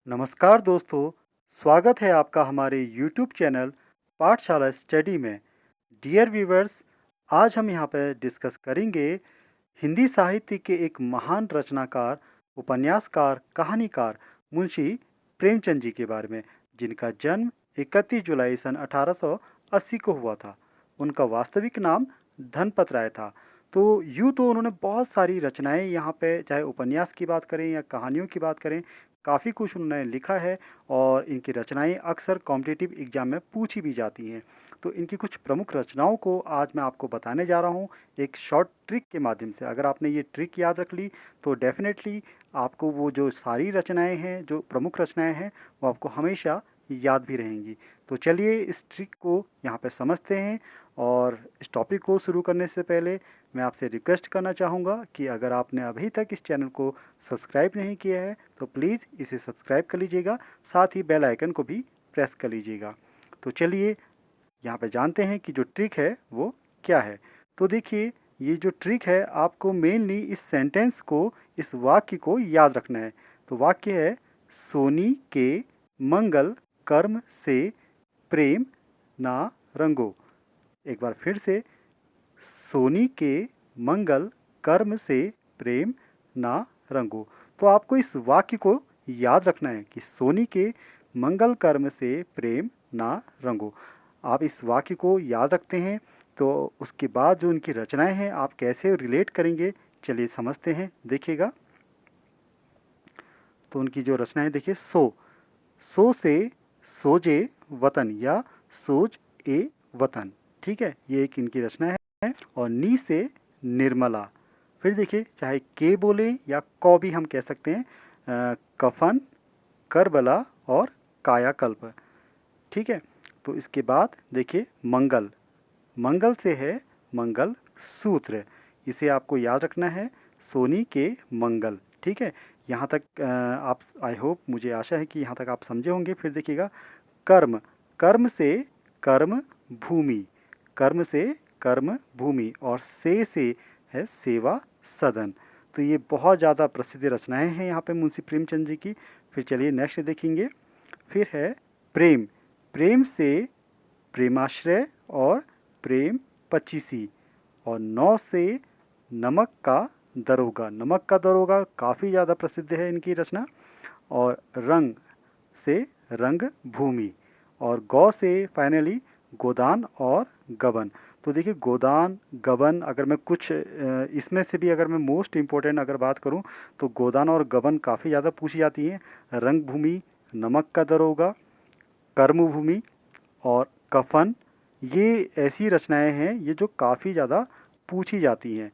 नमस्कार दोस्तों, स्वागत है आपका हमारे YouTube चैनल पाठशाला स्टडी में। डियर व्यूवर्स, आज हम यहाँ पर डिस्कस करेंगे हिंदी साहित्य के एक महान रचनाकार, उपन्यासकार, कहानीकार मुंशी प्रेमचंद जी के बारे में, जिनका जन्म 31 जुलाई सन 1880 को हुआ था। उनका वास्तविक नाम धनपत राय था। तो यूँ तो उन्होंने बहुत सारी रचनाएं यहाँ पे, चाहे उपन्यास की बात करें या कहानियों की बात करें, काफ़ी कुछ उन्होंने लिखा है और इनकी रचनाएं अक्सर कॉम्पिटिटिव एग्जाम में पूछी भी जाती हैं। तो इनकी कुछ प्रमुख रचनाओं को आज मैं आपको बताने जा रहा हूँ एक शॉर्ट ट्रिक के माध्यम से। अगर आपने ये ट्रिक याद रख ली तो डेफिनेटली आपको वो जो सारी रचनाएं हैं, जो प्रमुख रचनाएं हैं, वो आपको हमेशा याद भी रहेंगी। तो चलिए इस ट्रिक को यहाँ पे समझते हैं। और इस टॉपिक को शुरू करने से पहले मैं आपसे रिक्वेस्ट करना चाहूँगा कि अगर आपने अभी तक इस चैनल को सब्सक्राइब नहीं किया है तो प्लीज़ इसे सब्सक्राइब कर लीजिएगा, साथ ही बेल आइकन को भी प्रेस कर लीजिएगा। तो चलिए यहाँ पे जानते हैं कि जो ट्रिक है वो क्या है। तो देखिए, ये जो ट्रिक है आपको मेनली इस सेंटेंस को, इस वाक्य को याद रखना है। तो वाक्य है, सोनी के मंगल कर्म से प्रेम ना रंगो। एक बार फिर से, सोनी के मंगल कर्म से प्रेम ना रंगो। तो आपको इस वाक्य को याद रखना है कि सोनी के मंगल कर्म से प्रेम ना रंगो। आप इस वाक्य को याद रखते हैं तो उसके बाद जो उनकी रचनाएं हैं आप कैसे रिलेट करेंगे, चलिए समझते हैं, देखिएगा। तो उनकी जो रचनाएं देखिए, सो से सोजे वतन या सोज ए वतन, ठीक है, ये एक इनकी रचना है। और नी से निर्मला। फिर देखिए, चाहे के बोले या कौ भी हम कह सकते हैं, कफन, करबला और कायाकल्प, ठीक है। तो इसके बाद देखिए, मंगल, मंगल से है मंगल सूत्र, इसे आपको याद रखना है, सोनी के मंगल, ठीक है। यहाँ तक आप, आई होप, मुझे आशा है कि यहाँ तक आप समझे होंगे। फिर देखिएगा, कर्म, कर्म से कर्म भूमि, कर्म से कर्म भूमि, और से है सेवा सदन। तो ये बहुत ज़्यादा प्रसिद्ध रचनाएं हैं यहाँ पे मुंशी प्रेमचंद जी की। फिर चलिए नेक्स्ट देखेंगे। फिर है प्रेम, प्रेम से प्रेमाश्रय और प्रेम पचीसी, और नौ से नमक का दरोगा, नमक का दरोगा काफ़ी ज़्यादा प्रसिद्ध है इनकी रचना। और रंग से रंग भूमि, और गौ से फाइनली गोदान और गबन। तो देखिए, गोदान गबन, अगर मैं कुछ इसमें से भी अगर मैं मोस्ट इम्पोर्टेंट अगर बात करूं तो गोदान और गबन काफ़ी ज़्यादा पूछी जाती हैं। रंग भूमि, नमक का दरोगा, कर्मभूमि और कफन, ये ऐसी रचनाएं हैं ये जो काफ़ी ज़्यादा पूछी जाती हैं।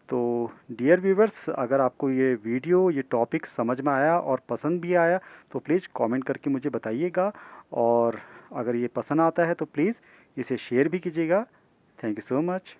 तो डियर व्यूवर्स, अगर आपको ये वीडियो, ये टॉपिक समझ में आया और पसंद भी आया तो प्लीज़ कमेंट करके मुझे बताइएगा। और अगर ये पसंद आता है तो प्लीज़ इसे शेयर भी कीजिएगा। Thank you so much.